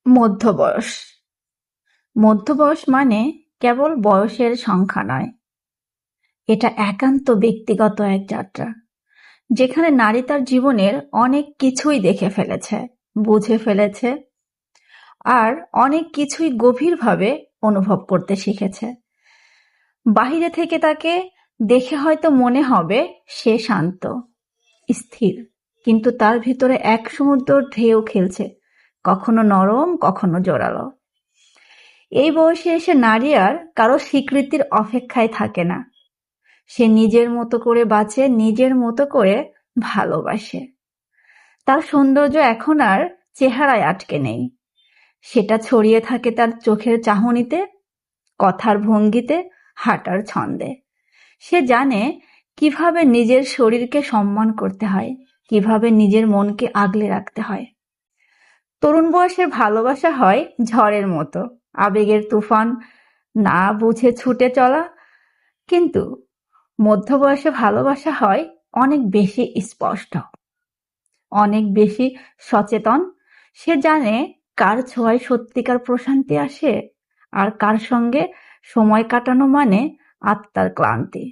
মধ্যবয়স। মধ্যবয়স মানে কেবল বয়সের সংখ্যা নয়, এটা একান্ত ব্যক্তিগত এক যাত্রা, যেখানে নারী তার জীবনের অনেক কিছুই দেখে ফেলেছে, বুঝে ফেলেছে, আর অনেক কিছুই গভীরভাবে অনুভব করতে শিখেছে। বাহিরে থেকে তাকে দেখে হয়তো মনে হবে সে শান্ত, স্থির, কিন্তু তার ভিতরে এক সমুদ্র ঢেউ খেলছে, কখনো নরম, কখনো জোরালো। এই বয়সে এসে নারী আর কারো স্বীকৃতির অপেক্ষায় থাকে না। সে নিজের মতো করে বাঁচে, নিজের মতো করে ভালোবাসে। তার সৌন্দর্য এখন আর চেহারায় আটকে নেই, সেটা ছড়িয়ে থাকে তার চোখের চাহনিতে, কথার ভঙ্গিতে, হাঁটার ছন্দে। সে জানে কিভাবে নিজের শরীরকে সম্মান করতে হয়, কিভাবে নিজের মনকে আগলে রাখতে হয়। তরুণ বয়সের ভালোবাসা হয় ঝড়ের মতো, আবেগের তুফান, না বুঝে ছুটে চলা। কিন্তু মধ্যবয়সে ভালোবাসা হয় অনেক বেশি স্পষ্ট, অনেক বেশি সচেতন। সে জানে কার ছোঁয়ায় সত্যিকার প্রশান্তি আসে, আর কার সঙ্গে সময় কাটানো মানে আত্মার ক্লান্তি।